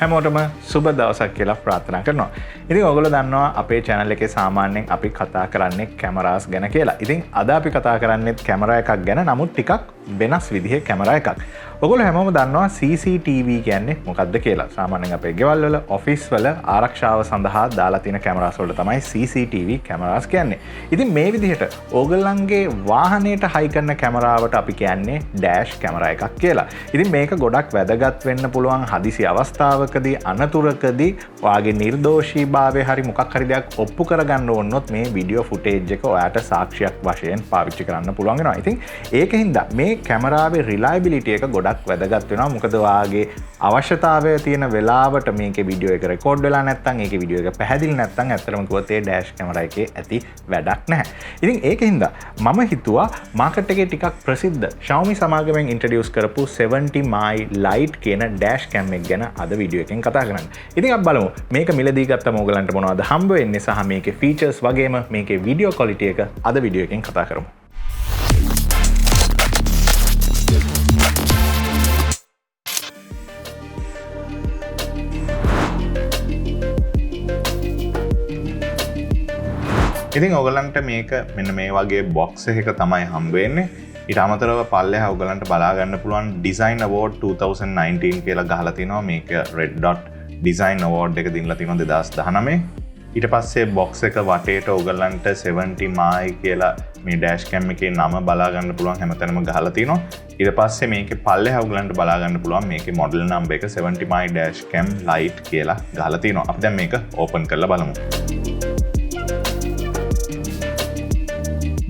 හැමෝටම සුබ දවසක් කියලා ප්‍රාර්ථනා කරනවා. ඉතින් ඔයගොල්ලෝ දන්නවා අපේ channel එකේ සාමාන්‍යයෙන් අපි කතා කරන්නේ කැමරාස් ගැන කියලා. ඉතින් අද අපි කතා කරන්නේ කැමරා එකක් ගැන. නමුත් ටිකක් වෙනස් විදිහේ කැමරා එකක්. ඔයගොල්ලෝ හැමෝම දන්නවා CCTV කියන්නේ මොකක්ද කියලා. සාමාන්‍යයෙන් අපේ ගෙවල් වල, ඔෆිස් වල ආරක්ෂාව සඳහා දාලා තියෙන කැමරාස් වලට තමයි CCTV කැමරාස් කියන්නේ. ඉතින් මේ විදිහට ඕගොල්ලන්ගේ වාහනයට හයි කරන කැමරාවට අපි කියන්නේ ඩෑෂ් කැමරා එකක් කියලා. ඉතින් මේක ගොඩක් වැදගත් වෙන්න පුළුවන් හදිසි අවස්ථාවකදී, අනතුරකදී වාගේ නිර්දෝෂීභාවය හරි මොකක් හරි දෙයක් ඔප්පු කරගන්න ඕනොත් මේ වීඩියෝ ෆුටේජ් එක ඔයාට සාක්ෂියක් වශයෙන් පාවිච්චි කරන්න පුළුවන් වෙනවා. ඉතින් ඒකින්ද මේ කැමරාවේ රිලයබිලිටි එක ගොඩක් වැදගත් වෙනවා. මොකද වාගේ අවශ්‍යතාවය තියෙන වෙලාවට මේකේ වීඩියෝ එක රෙකෝඩ් වෙලා නැත්නම් ඒකේ වීඩියෝ එක පැහැදිලි නැත්නම් ඇත්තටම කිව්වොත් ඒ ඩෑෂ් කැමරා එකේ ඇති වැඩක් නැහැ. ඉතින් ඒකින්ද මම හිතුවා මාකට් එකේ ටිකක් ප්‍රසිද්ධ Xiaomi සමාගමෙන් ඉන්ට්‍රොඩියුස් කරපු 70 my Lite කියන ඩෑෂ් කැම් එක ගැන අද වීඩියෝ එකෙන් කතා කරන්න. ඉතින් අපි බලමු මේක මිලදී ගත්තම ඕගලන්ට මොනවද හම්බ වෙන්නේ සහ මේකේ ෆීචර්ස් වගේම මේකේ වීඩියෝ ක්වොලිටි එක අද වීඩියෝ එකෙන් කතා කරමු. ඉතින් ඔයගලන්ට මේක මෙන්න මේ වගේ බොක්ස් එකක තමයි හම්බ වෙන්නේ. ඊට අමතරව පල්ලෙහා ඔයගලන්ට බලා ගන්න පුළුවන් Design Award 2019 කියලා ගහලා තිනවා. මේක Red Dot Design Award එක දීලා තිනවා 2019. ඊට පස්සේ බොක්ස් එක වටේට ඔයගලන්ට 70 my කියලා මේ dash cam එකේ නම බලා ගන්න පුළුවන් හැමතැනම ගහලා තිනවා. ඊට පස්සේ මේකේ පල්ලෙහා ඔයගලන්ට බලා ගන්න පුළුවන් මේකේ model number එක 70 my Dash Cam Lite කියලා ගහලා තිනවා. අපි දැන් මේක open කරලා බලමු.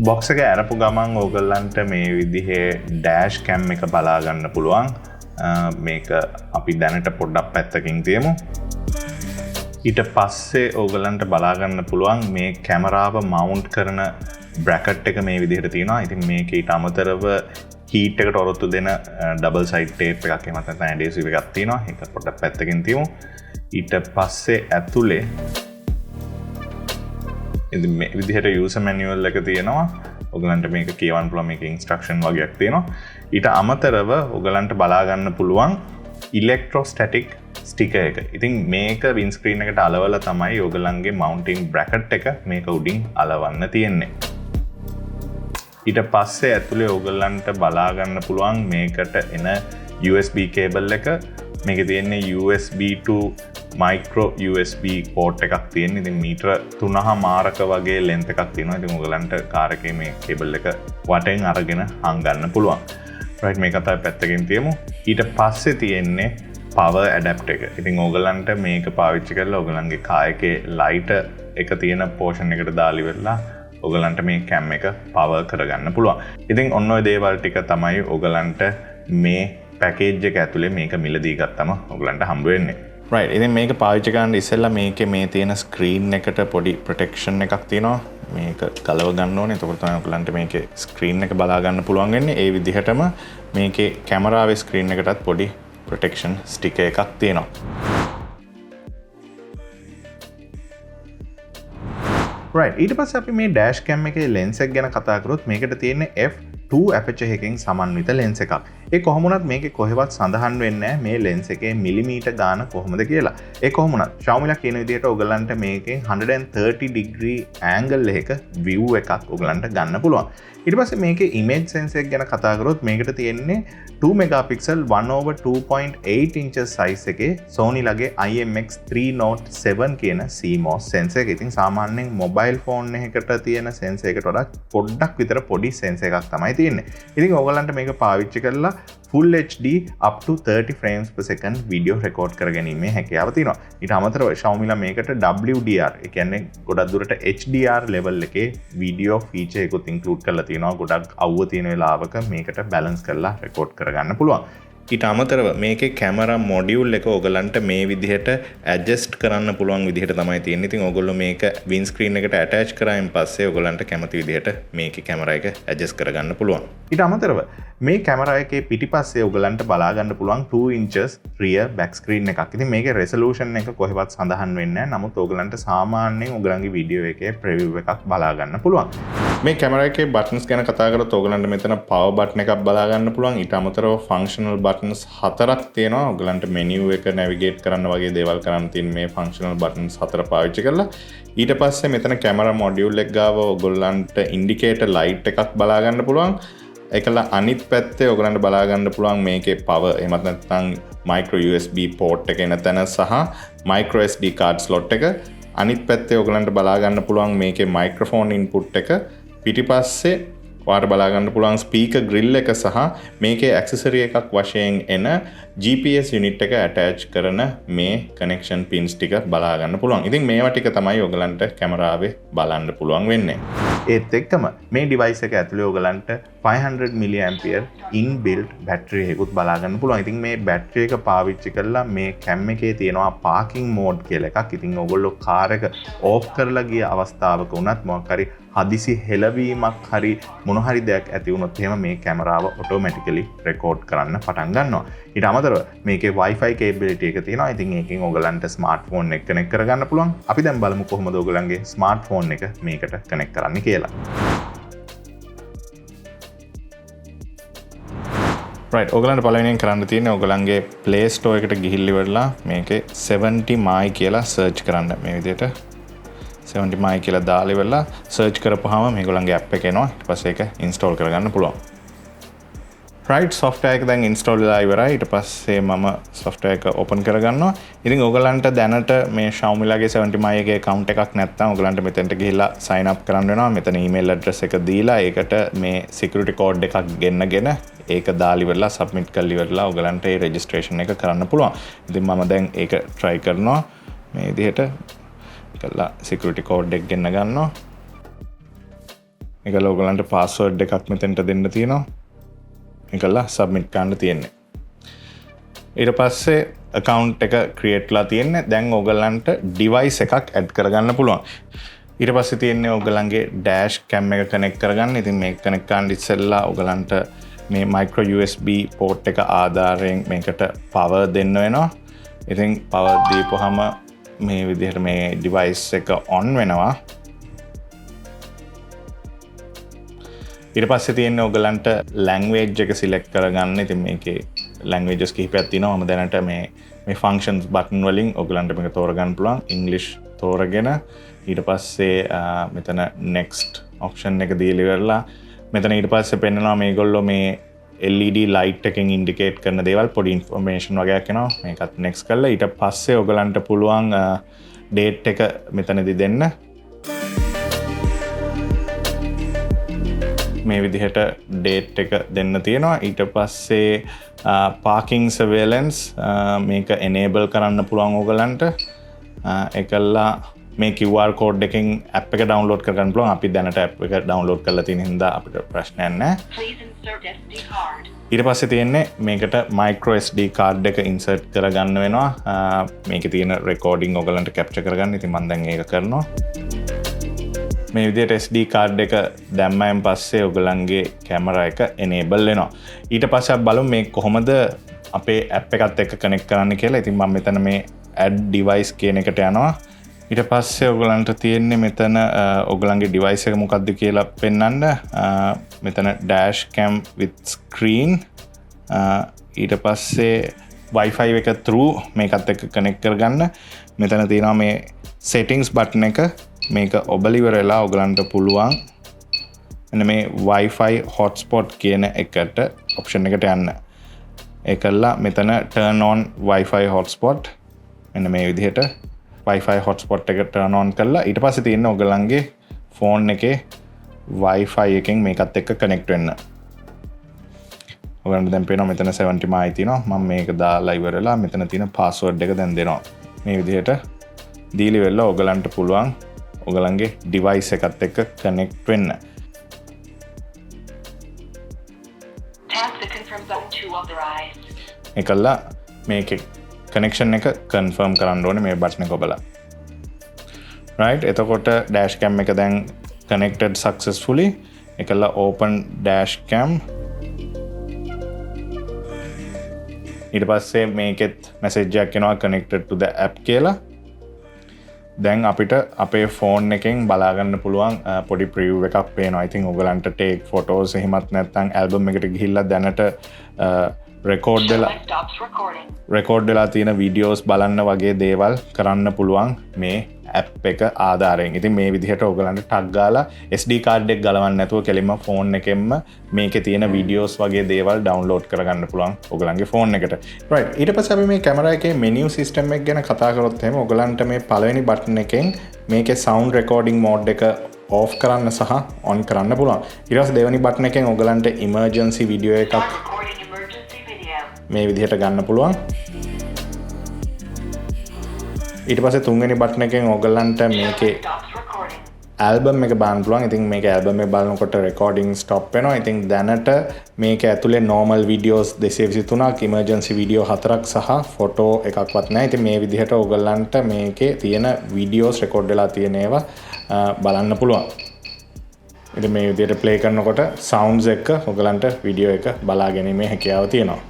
බොක්ස් එක අරපු ගමන් ඕගොල්ලන්ට මේ විදිහේ ඩෑෂ් කැම් එක බලා ගන්න පුළුවන්. මේක අපි දැනට පොඩ්ඩක් පැත්තකින් තියමු. ඊට පස්සේ ඕගොල්ලන්ට බලා ගන්න පුළුවන් මේ කැමරාව මවුන්ට් කරන බ්‍රැකට් එක මේ විදිහට තියෙනවා. ඉතින් මේක ඊට අමතරව හීට් එකට ඔරොත්තු දෙන ඩබල් සයිඩ් ටේප් එකක් එහෙම නැත්නම් ඇඩහෙසිව් එකක් තියෙනවා. ඒක පොඩ්ඩක් පැත්තකින් තියමු. ඊට පස්සේ ඇතුලේ ඉතින් මේ විදිහට යූසර් මැනුවල් එක තියෙනවා. ඔයගලන්ට මේක කියවන්න පුළුවන්. මේක ඉන්ස්ට්‍රක්ෂන් වගේක් තියෙනවා. ඊට අමතරව ඔයගලන්ට බලා ගන්න පුළුවන් ඉලෙක්ට්‍රෝස්ටැටික් ස්ටිකර් එක. ඉතින් මේක වින් ස්ක්‍රීන් එකට අලවලා තමයි ඔයගලන්ගේ මවුන්ටින් බ්‍රැකට් එක මේක උඩින් අලවන්න තියෙන්නේ. ඊට පස්සේ ඇතුලේ ඔයගලන්ට බලා ගන්න පුළුවන් මේකට එන USB කේබල් එක. මේක තියෙන්නේ USB to micro USB port එකක් තියෙන. ඉතින් මීටර 3.5 වගේ length එකක් තියෙනවා. ඉතින් ඔයගලන්ට කාර් එකේ මේ කේබල් එක වටෙන් අරගෙන හංගන්න පුළුවන්. right මේක තමයි පැත්තකින් තියමු. ඊට පස්සේ තියෙන්නේ power adapter එක. ඉතින් ඔයගලන්ට මේක පාවිච්චි කරලා ඔයගලන්ගේ කාර් එකේ light එක තියෙන portion එකට දාලා ඉවරලා ඔයගලන්ට මේ cam එක power කරගන්න පුළුවන්. ඉතින් ඔන්න ඔය දේවල් ටික තමයි ඔයගලන්ට මේ පැකේජ් එක ඇතුලේ මේක මිලදී ගත්තම ඔයගලන්ට හම්බ වෙන්නේ. right. ඉතින් මේක පාවිච්චි කරන්න ඉස්සෙල්ලා මේකේ මේ තියෙන ස්ක්‍රීන් එකට පොඩි ප්‍රොටෙක්ෂන් එකක් තියෙනවා. මේක ගලව ගන්න ඕනේ. එතකොට තමයි ඔයගලන්ට මේකේ ස්ක්‍රීන් එක බලා ගන්න පුළුවන් වෙන්නේ. ඒ විදිහටම මේකේ කැමරාවේ ස්ක්‍රීන් එකටත් පොඩි ප්‍රොටෙක්ෂන් ස්ටිකර් එකක් තියෙනවා. right. ඊට පස්සේ අපි මේ dash cam එකේ lens එක ගැන කතා කරොත් මේකට තියෙන්නේ f2 aperture එකකින් සමන්විත lens එකක්. ඒ කොහොමුණත් මේකේ කොහෙවත් සඳහන් වෙන්නේ නැහැ මේ lens එකේ මිලිමීටර් ගාන කොහොමද කියලා. ඒ කොහොමුණත් Xiaomi ලා කියන විදිහට ඔයගලන්ට මේකෙන් 130 degree angle එකක view එකක් ඔයගලන්ට ගන්න පුළුවන්. ඊට පස්සේ මේකේ image sensor එක ගැන කතා කරොත් මේකට තියෙන්නේ 2 megapixel 1/2.8 inches size එකේ Sony ලගේ IMX307 කියන CMOS sensor එක. ඉතින් සාමාන්‍යයෙන් mobile phone එකකට තියෙන sensor එකට වඩා පොඩ්ඩක් විතර පොඩි sensor එකක් තමයි තියෙන්නේ. ඉතින් ඔයගලන්ට මේක පාවිච්චි කරලා full HD up to 30 frames per second video record කරගැනීමේ හැකියාව තියෙනවා. ඊට අමතරව Xiaomi ලා මේකට WDR, ඒ කියන්නේ ගොඩක් දුරට HDR level එකේ video feature එකකුත් include කරලා තියෙනවා. ගොඩක් අවුව තියෙන වෙලාවක මේකට balance කරලා record කරගන්න පුළුවන්. ඊට අමතරව මේකේ කැමරා මොඩියුල් එක ඔයගලන්ට මේ විදිහට ඇඩ්ජස්ට් කරන්න පුළුවන් විදිහට තමයි තියෙන්නේ. ඉතින් ඔයගොල්ලෝ මේක වින් ස්ක්‍රීන් එකට ඇටච් කරායින් පස්සේ ඔයගලන්ට කැමති විදිහට මේකේ කැමරා එක ඇඩ්ජස්ට් කරගන්න පුළුවන්. ඊට අමතරව මේ කැමරා එකේ පිටිපස්සේ ඔයගලන්ට බලා ගන්න පුළුවන් 2 inches rear back screen එකක්. ඉතින් මේකේ resolution එක කොහෙවත් සඳහන් වෙන්නේ නැහැ. නමුත් ඔයගලන්ට සාමාන්‍යයෙන් ඔයගලන්ගේ වීඩියෝ එකේ preview එකක් බලා ගන්න පුළුවන්. මේ කැමරා එකේ buttons ගැන කතා කරොත් ඔයගලන්ට මෙතන power button එකක් බලා ගන්න පුළුවන්. ඊට අමතරව functional button buttons 4ක් තියෙනවා. ඔයගලන්ට menu එක navigate කරන්න වගේ දේවල් කරන්න තියෙන මේ functional buttons 4 පාවිච්චි කරලා ඊට පස්සේ මෙතන camera module එක ගාව ඔයගලන්ට indicator light එකක් බලා ගන්න පුළුවන්. ඒකල අනිත් පැත්තේ ඔයගලන්ට බලා ගන්න පුළුවන් මේකේ power එහෙමත් නැත්නම් micro USB port එක එන තැන සහ micro SD card slot එක. අනිත් පැත්තේ ඔයගලන්ට බලා ගන්න පුළුවන් මේකේ microphone input එක. පිටිපස්සේ ඔයාලට බලා ගන්න පුළුවන් speaker grill එක සහ මේකේ accessory එකක් වශයෙන් එන GPS unit එක attach කරන මේ connection pins ටික බලා ගන්න පුළුවන්. ඉතින් මේවා ටික තමයි ඔයගලන්ට කැමරාවේ බලන්න පුළුවන් වෙන්නේ. ඒත් එක්කම මේ device එක ඇතුලේ ඔයගලන්ට 500 mAh inbuilt battery එකකුත් බලා ගන්න පුළුවන්. ඉතින් මේ battery එක පාවිච්චි කරලා මේ cam එකේ තියෙනවා parking mode කියලා එකක්. ඉතින් ඔයගොල්ලෝ car එක off කරලා ගිය අවස්ථාවක වුණත් මොකක් හරි හදිසි හෙලවීමක් හරි මොන හරි දෙයක් ඇති වුණොත් එහෙම මේ කැමරාව ඔටෝමැටිකලි රෙකෝඩ් කරන්න පටන් ගන්නවා. ඊට අමතරව මේකේ Wi-Fi capability එක තියෙනවා. ඉතින් ඒකෙන් ඔයගලන්ට ස්මාර්ට්ෆෝන් එක කනෙක්ට් කරගන්න පුළුවන්. අපි දැන් බලමු කොහොමද ඔයගලන්ගේ ස්මාර්ට්ෆෝන් එක මේකට කනෙක්ට් කරන්නේ කියලා. right ඔයගලන්ට පළවෙනියෙන් කරන්න තියෙන්නේ ඔයගලන්ගේ Play Store එකට ගිහිල්ලා ඉවරලා මේකේ 70 my කියලා search කරන්න. මේ විදිහට 70 my කියලා දාලා ඉවරලා search කරපුවාම මේගොල්ලන්ගේ app එක එනවා. ඊට පස්සේ ඒක install කරගන්න පුළුවන්. right software එක දැන් install වෙලා ඉවරයි. ඊට පස්සේ මම software එක open කරගන්නවා. ඉතින් ඔයගලන්ට දැනට මේ Xiaomi ලාගේ 70 my එකේ account එකක් නැත්නම් ඔයගලන්ට මෙතෙන්ට ගිහිල්ලා sign up කරන්න වෙනවා. මෙතන email address එක දීලා ඒකට මේ security code එකක් ගෙන්නගෙන ඒක දාලා ඉවරලා submit කරලා ඉවරලා ඔයගලන්ට ඒ registration එක කරන්න පුළුවන්. ඉතින් මම දැන් ඒක try කරනවා මේ විදිහට කළා security code එක ගෙන්න ගන්නවා. ඒකල ඔයගලන්ට password එකක් මෙතෙන්ට දෙන්න තියෙනවා. ඒකලා submit කරන්න තියෙන්නේ. ඊට පස්සේ account එක create ලා තියෙන්නේ. දැන් ඔයගලන්ට device එකක් add කරගන්න පුළුවන්. ඊට පස්සේ තියෙන්නේ ඔයගලන්ගේ dash cam එක connect කරගන්න. ඉතින් මේක connect කරන්න ඉස්සෙල්ලා ඔයගලන්ට මේ micro USB port එක ආධාරයෙන් මේකට power දෙන්න වෙනවා. ඉතින් power දීපුවාම මේ විදිහට මේ device එක on වෙනවා. ඊට පස්සේ තියෙන්නේ ඔයගලන්ට language එක select කරගන්න. ඉතින් මේකේ languages කිහිපයක් තියෙනවා. මම දැනට මේ functions button වලින් ඔයගලන්ට මේක තෝරගන්න පුළුවන්. English තෝරගෙන ඊට පස්සේ මෙතන next option එක දීලා ඉවරලා මෙතන ඊට පස්සේ පෙන්නනවා මේගොල්ලෝ මේ LED light එකෙන් indicate කරන දේවල් පොඩි information වගේක් එනවා. මේකත් next කරලා ඊට පස්සේ ඔයගලන්ට පුළුවන් date එක මෙතනදී දෙන්න. මේ විදිහට date එක දෙන්න තියෙනවා. ඊට පස්සේ parking surveillance මේක enable කරන්න පුළුවන් ඔයගලන්ට. ඒකලා මේ QR code එකෙන් app එක download කරගන්න පුළුවන්. අපි දැනට app එක download කරලා තියෙන හින්දා අපිට ප්‍රශ්නයක් නැහැ. ඊට පස්සේ තියෙන්නේ මේකට micro SD card එක insert කරගන්න වෙනවා. මේකේ තියෙන recording ඔයගලන්ට capture කරගන්න. ඉතින් මම දැන් ඒක කරනවා. මේ විදිහට SD card එක දැම්මයන් පස්සේ ඔයගලන්ගේ camera එක enable වෙනවා. ඊට පස්සේ අපි බලමු මේ කොහොමද අපේ app එකත් එක්ක connect කරන්න කියලා. ඉතින් මම මෙතන මේ add device කියන එකට යනවා. ඊට පස්සේ ඔයගලන්ට තියෙන්නේ මෙතන ඔයගලන්ගේ device එක මොකක්ද කියලා පෙන්වන්න. මෙතන dash cam with screen ඊට පස්සේ Wi-Fi එක through මේකත් එක්ක connect කරගන්න. මෙතන තියෙනවා මේ settings button එක. මේක ඔබල ඉවරලා ඔයගලන්ට පුළුවන් මෙන්න මේ Wi-Fi hotspot කියන එකට option එකට යන්න. ඒකලා මෙතන turn on Wi-Fi hotspot මෙන්න මේ විදිහට Wi-Fi hotspot එක turn on කරලා ඊට පස්සේ තියෙන ඔයගලන්ගේ phone එකේ Wi-Fi එකෙන් මේකත් එක්ක connect වෙන්න. ඔයගලන්ට දැන් පේනවා මෙතන 70 my තියෙනවා. මම මේක දාලා ඉවරලා මෙතන තියෙන password එක දැන් දෙනවා. මේ විදිහට දීලා ඉවරලා ඔයගලන්ට පුළුවන් ඔයගලන්ගේ device එකත් එක්ක connect වෙන්න. Tap the confirm button to authorize. ඒකලා මේකේ connection එක confirm කරන්න ඕනේ මේ button එක ඔබලා. right එතකොට dash cam එක දැන් connected successfully. ඒකලා open dash cam. ඊට පස්සේ මේකෙත් message එකක් එනවා connected to the app කියලා. දැන් අපිට අපේ phone එකෙන් බලා ගන්න පුළුවන් පොඩි preview එකක් පේනවා. I think ඔයගලන්ට take photos එහෙමත් නැත්නම් album එකට ගිහිල්ලා දැනට රෙකෝඩ් වෙලා Xiaomi stops recording. රෙකෝඩ් වෙලා තියෙන වීඩියෝස් බලන්න වගේ දේවල් කරන්න පුළුවන් මේ ඇප් එක ආධාරයෙන්. ඉතින් මේ විදිහට ඔයගලන්ට ටග් ගාලා SD කාඩ් එක ගලවන්න නැතුව කෙලින්ම ෆෝන් එකෙන්ම මේකේ තියෙන වීඩියෝස් වගේ දේවල් ඩවුන්ලෝඩ් කරගන්න පුළුවන් ඔයගලන්ගේ ෆෝන් එකට. right. ඊට පස්සේ අපි මේ කැමරා එකේ මෙනියු සිස්ටම් එක ගැන කතා කරොත් එහෙම ඔයගලන්ට මේ පළවෙනි බටන් එකෙන් මේකේ සවුන්ඩ් රෙකෝඩින් මෝඩ් එක ඔෆ් කරන්න සහ ඔන් කරන්න පුළුවන්. ඊට පස්සේ දෙවෙනි බටන් එකෙන් ඔයගලන්ට ඉමර්ජන්සි වීඩියෝ එකක් Recording emergency video. මේ විදිහට ගන්න පුළුවන්. ඊට පස්සේ තුන්වෙනි බටන් එකෙන් ඔයගලන්ට මේකේ Stops recording. ඇල්බම් එක බලන්න පුළුවන්. ඉතින් මේක ඇල්බම් එක බලනකොට රෙකෝඩින් ස්ටොප් වෙනවා. ඉතින් දැනට මේක ඇතුලේ normal videos 223ක්, emergency video 4ක් සහ ෆොටෝ එකක්වත් නැහැ. ඉතින් මේ විදිහට ඔයගලන්ට මේකේ තියෙන videos රෙකෝඩ් වෙලා තියෙන ඒවා බලන්න පුළුවන්. ඉතින් මේ විදිහට play කරනකොට sounds එක ඔයගලන්ට video එක බලා ගැනීමේ හැකියාව තියෙනවා.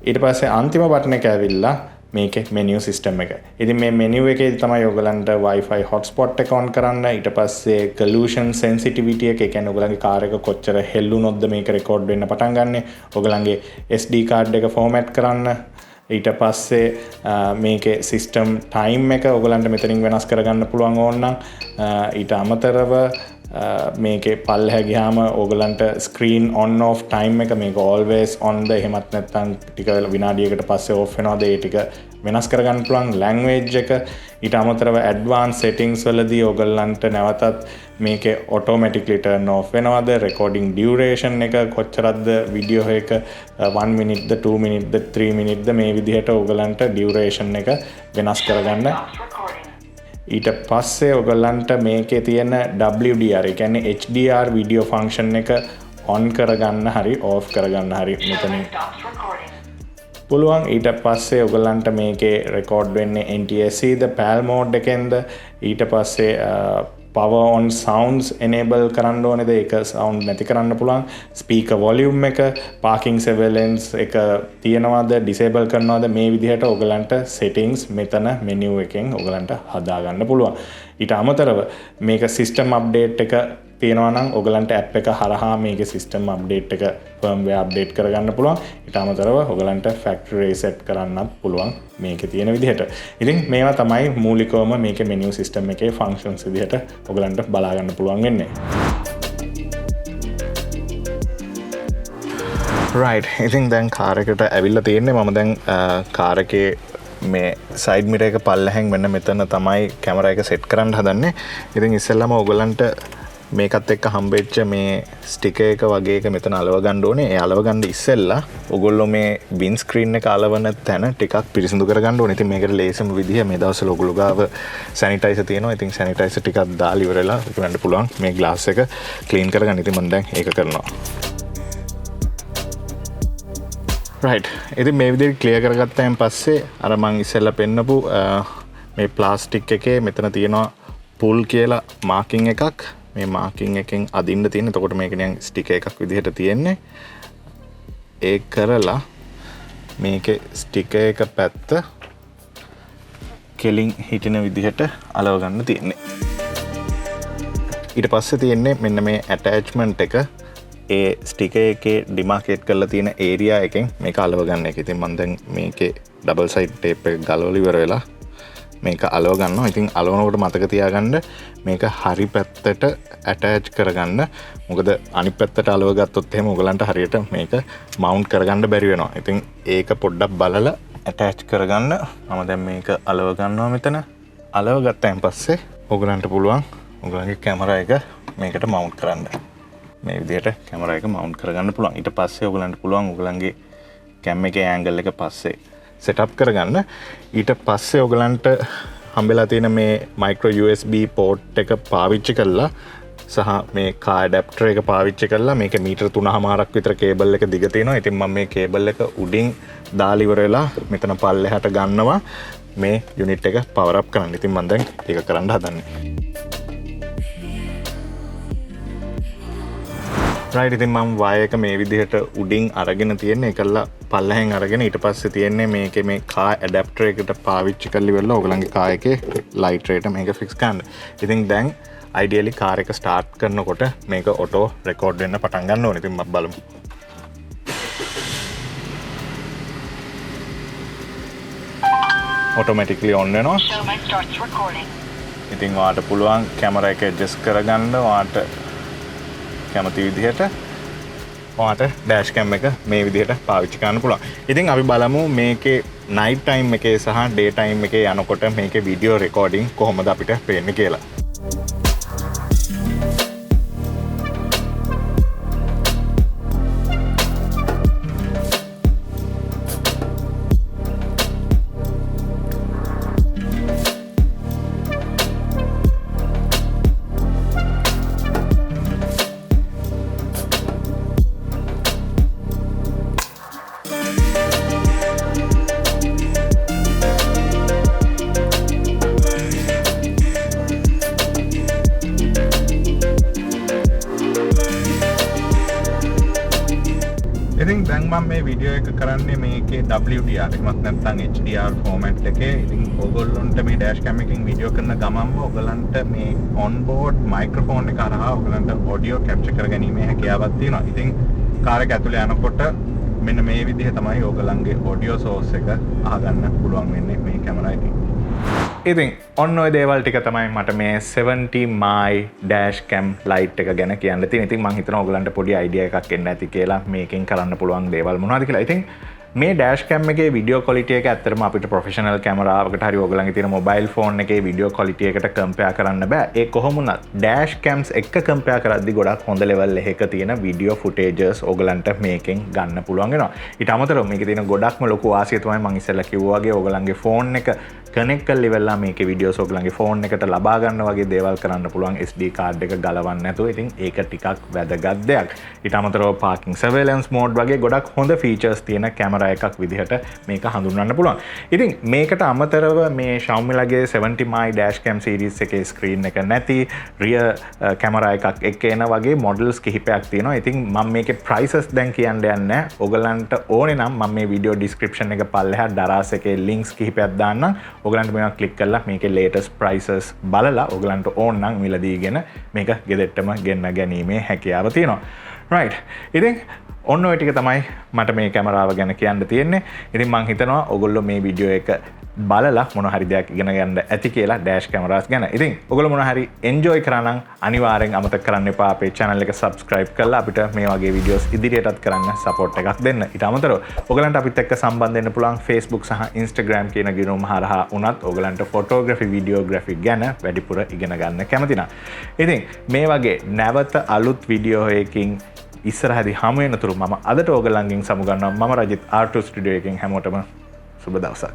ඊට පස්සේ අන්තිම බටන් එක ඇවිල්ලා මේකේ menu system එක. ඉතින් මේ menu එකේ තමයි ඔයගලන්ට Wi-Fi hotspot එක on කරන්න, ඊට පස්සේ collision sensitivity එක, ඒ කියන්නේ ඔයගලන්ගේ කාර් එක කොච්චර හෙල්ලුනොත්ද මේක රෙකෝඩ් වෙන්න පටන් ගන්නෙ, ඔයගලන්ගේ SD card එක format කරන්න, ඊට පස්සේ මේකේ system time එක ඔයගලන්ට මෙතනින් වෙනස් කරගන්න පුළුවන් ඕන නම්, ඊට අමතරව මේකේ පල්ලෙහා ගියාම ඕගලන්ට ස්ක්‍රීන් on off time එක මේක always on ද එහෙමත් නැත්නම් ටික විනාඩියකට පස්සේ off වෙනවද ඒ ටික වෙනස් කරගන්න පුළුවන්. language එක ඊට අමතරව advanced settings වලදී ඕගලන්ට නැවතත් මේකේ automatically turn off වෙනවද, recording duration එක කොච්චරද, වීඩියෝ එක 1 minute ද 2 minute ද 3 minute ද මේ විදිහට ඕගලන්ට duration එක වෙනස් කරගන්න. Stops recording. ඊට පස්සේ ඔයගලන්ට මේකේ තියෙන WDR, ඒ කියන්නේ HDR video function එක on කරගන්න හරි off කරගන්න හරි මෙතනින් Stops recording. පුළුවන්. ඊට පස්සේ ඔයගලන්ට මේකේ record වෙන්නේ NTSC ද PAL mode එකෙන්ද, ඊට පස්සේ power on sounds enable කරන්න ඕනේද, ඒක sound නැති කරන්න පුළුවන්. speaker volume එක, parking surveillance එක තියනවාද, disable කරනවාද, මේ විදිහට ඔයගලන්ට settings මෙතන menu එකෙන් ඔයගලන්ට හදා ගන්න පුළුවන්. ඊට අමතරව මේක system update එක තියෙනවා නම් ඔයගලන්ට app එක හරහා මේකේ system update එක firmware update කරගන්න පුළුවන්. ඊට අමතරව ඔයගලන්ට factory reset කරන්නත් පුළුවන් මේකේ තියෙන විදිහට. ඉතින් මේවා තමයි මූලිකවම මේකේ menu system එකේ functions විදිහට ඔයගලන්ට බලා ගන්න පුළුවන් වෙන්නේ. right. ඉතින් දැන් කාර් එකට ඇවිල්ලා තියෙන්නේ. මම දැන් කාර් එකේ මේ සයිඩ් මිරර් එක පල්ලෙහෙන් මෙන්න මෙතන තමයි කැමරා එක සෙට් කරන්න හදන්නේ. ඉතින් ඉස්සෙල්ලාම ඔයගලන්ට මේකත් එක්ක හම්බෙච්ච මේ ස්ටිකර් එක වගේ එක මෙතන අලව ගන්න ඕනේ. ඒ අලව ගන්න ඉස්සෙල්ලා ඔයගොල්ලෝ මේ වින් ස්ක්‍රීන් එක අලවන තැන ටිකක් පිරිසිදු කරගන්න ඕනේ. ඉතින් මේකට ලේසිම විදිහ මේ දවස්වල ඔයගොල්ලෝ ගාව සැනිටයිසර් තියෙනවා. ඉතින් සැනිටයිසර් ටිකක් දාලා ඉවරලා ඔයගලන්ට පුළුවන් මේ ග්ලාස් එක ක්ලීන් කරගන්න. ඉතින් මම දැන් ඒක කරනවා. right. ඉතින් මේ විදිහට ක්ලියර් කරගත්තාන් පස්සේ අර මම ඉස්සෙල්ලා පෙන්නපු මේ ප්ලාස්ටික් එකේ මෙතන තියෙනවා පුල් කියලා මාකින් එකක්. මේ මාකින් එකෙන් අදින්න තියෙන. එතකොට මේක නිකන් ස්ටිකර් එකක් විදිහට තියෙන්නේ. ඒක කරලා මේකේ ස්ටිකර් එක පැත්ත කෙලින් හිටින විදිහට අලව ගන්න තියෙන්නේ. ඊට පස්සේ තියෙන්නේ මෙන්න මේ ඇටැච්මන්ට් එක ඒ ස්ටිකර් එකේ ඩිමාකේට් කරලා තියෙන ඒරියා එකෙන් මේක අලව ගන්න එක. ඉතින් මම දැන් මේකේ ඩබල් සයිඩ් ටේප් එක ගලවලා ඉවර වෙලා මේක අලව ගන්නවා. ඉතින් අලවනකොට මතක තියාගන්න මේක හරි පැත්තට ඇටච් කරගන්න. මොකද අනිත් පැත්තට අලව ගත්තොත් එහෙම ඔයගලන්ට හරියට මේක මවුන්ට් කරගන්න බැරි වෙනවා. ඉතින් ඒක පොඩ්ඩක් බලලා ඇටච් කරගන්න. මම දැන් මේක අලව ගන්නවා මෙතන. අලව ගත්තයින් පස්සේ ඔයගලන්ට පුළුවන් ඔයගලන්ගේ කැමරා එක මේකට මවුන්ට් කරන්න. මේ විදිහට කැමරා එක මවුන්ට් කරගන්න පුළුවන්. ඊට පස්සේ ඔයගලන්ට පුළුවන් ඔයගලන්ගේ කැම් එකේ ඇන්ගල් එක පස්සේ සෙටප් කරගන්න. ඊට පස්සේ ඔයගලන්ට හම්බෙලා තියෙන මේ මයික්‍රෝ USB පෝට් එක පාවිච්චි කරලා සහ මේ කා ඇඩැප්ටර් එක පාවිච්චි කරලා මේක මීටර් 3.5ක් විතර කේබල් එක දිග තියෙනවා. ඉතින් මම මේ කේබල් එක උඩින් දාලා ඉවර වෙලා මෙතන පල්ලෙහාට ගන්නවා මේ යුනිට් එක පවර් අප් කරන්න. ඉතින් මම දැන් ඒක කරන්න හදන්නේ. right. ඉතින් මම වයර් එක මේ විදිහට උඩින් අරගෙන තියෙන්නේ. ඒකලා පල්ලෙහෙන් අරගෙන ඊට පස්සේ තියෙන්නේ මේකේ මේ කා ඇඩැප්ටර් එකට පාවිච්චි කරලා ඉවරලා ඔයගලන්ගේ කා එකේ ලයිට් රේට මේක ෆික්ස් කරන්න. ඉතින් දැන් ideally කාර් එක ස්ටාර්ට් කරනකොට මේක ඔටෝ රෙකෝඩ් වෙන්න පටන් ගන්න ඕනේ. ඉතින් මම බලමු. automatically on වෙනවා. Show my starts recording. ඉතින් ඔයාලට පුළුවන් කැමරා එක adjust කරගන්න ඔයාලට කැමති විදිහට ඔයාලට dash cam එක මේ විදිහට පාවිච්චි කරන්න පුළුවන්. ඉතින් අපි බලමු මේකේ night time එකේ සහ day time එකේ යනකොට මේකේ video recording කොහොමද අපිට පේන්නේ කියලා. ඉතින් දැන් මම මේ වීඩියෝ එක කරන්නේ මේකේ WDR එකමත් නැත්නම් HDR ෆෝමැට් එකේ. ඉතින් ඕගොල්ලන්ට මේ dash cam එකකින් වීඩියෝ කරන ගමන්ම ඕගොල්ලන්ට මේ on-board microphone එක හරහා ඕගොල්ලන්ට audio capture කරගැනීමේ හැකියාවක් තියෙනවා. ඉතින් කාර් එක ඇතුලේ යනකොට මෙන්න මේ විදිහ තමයි ඕගොල්ලන්ගේ audio source එක අහගන්න පුළුවන් වෙන්නේ මේ කැමරා එකෙන්. ඉතින් ඔන්න ඔය දේවල් ටික තමයි මට මේ 70my Dash Cam Lite එක ගැන කියන්න තියෙන. ඉතින් මම හිතනවා ඔයගලන්ට පොඩි අයිඩියා එකක් එන්න ඇති කියලා මේකෙන් කරන්න පුළුවන් දේවල් මොනවද කියලා. ඉතින් මේ dash cam එකේ video quality එක ඇත්තටම අපිට professional කැමරාවකට හරි ඔයගලන්ගේ තියෙන mobile phone එකේ video quality එකට compare කරන්න බෑ. ඒ කොහොම වුණත් dash cams එක්ක compare කරද්දි ගොඩක් හොඳ level එකක තියෙන video footages ඔයගලන්ට මේකෙන් ගන්න පුළුවන් වෙනවා. ඊට අමතරව මේකේ තියෙන ගොඩක්ම ලොකු වාසිය තමයි මම ඉස්සෙල්ලා කිව්වා වගේ ඔයගලන්ගේ phone එක කනෙක්ට් කරලා ඉවරලා මේකේ වීඩියෝස් ඔයගලන්ගේ ෆෝන් එකට ලබා ගන්න වගේ දේවල් කරන්න පුළුවන් SD කාඩ් එක ගලවන්න නැතුව. ඉතින් ඒක ටිකක් වැදගත් දෙයක්. ඊට අමතරව parking surveillance mode වගේ ගොඩක් හොඳ features තියෙන කැමරා එකක් විදිහට මේක හඳුන්වන්න පුළුවන්. ඉතින් මේකට අමතරව මේ Xiaomi ලගේ 70my dash cam series එකේ screen එක නැති rear කැමරා එකක් එක්ක එන වගේ models කිහිපයක් තියෙනවා. ඉතින් මම මේකේ prices දැන් කියන්න යන්නේ නැහැ. ඔයගලන්ට ඕනේ නම් මම මේ video description එක පල්ලෙහා දරාස් එකේ links කිහිපයක් දාන්නම්. ඔයගලන්ට මේවා ක්ලික් කරලා මේකේ latest prices බලලා ඔයගලන්ට ඕන නම් මිලදීගෙන මේක ගෙදරටම ගෙන්න ගැනීමේ හැකියාව තියෙනවා. right. ඉතින් ඔන්න ඔය ටික තමයි මට මේ කැමරාව ගැන කියන්න තියෙන්නේ. ඉතින් මම හිතනවා ඔයගොල්ලෝ මේ වීඩියෝ එක බලලා මොන හරි දෙයක් ඉගෙන ගන්න ඇති කියලා dash cameras ගැන. ඉතින් ඔයගොල්ලෝ මොන හරි enjoy කරා නම් අනිවාර්යෙන් අමතක කරන්න එපා අපේ channel එක subscribe කරලා අපිට මේ වගේ videos ඉදිරියටත් කරන්න support එකක් දෙන්න. ඊට අමතරව ඔයගලන්ට අපිත් එක්ක සම්බන්ධ වෙන්න පුළුවන් Facebook සහ Instagram කියන ගිණුම් හරහා උනත් ඔයගලන්ට photography videography ගැන වැඩිපුර ඉගෙන ගන්න කැමති නම්. ඉතින් මේ වගේ නැවත අලුත් වීඩියෝ එකකින් ඉස්සරහදී හමු වෙනතුරු මම අදට ඔයගලන්ගෙන් සමුගන්නවා. මම රජිත් R2 ස්ටුඩියෝ එකෙන් හැමෝටම සුබ දවසක්.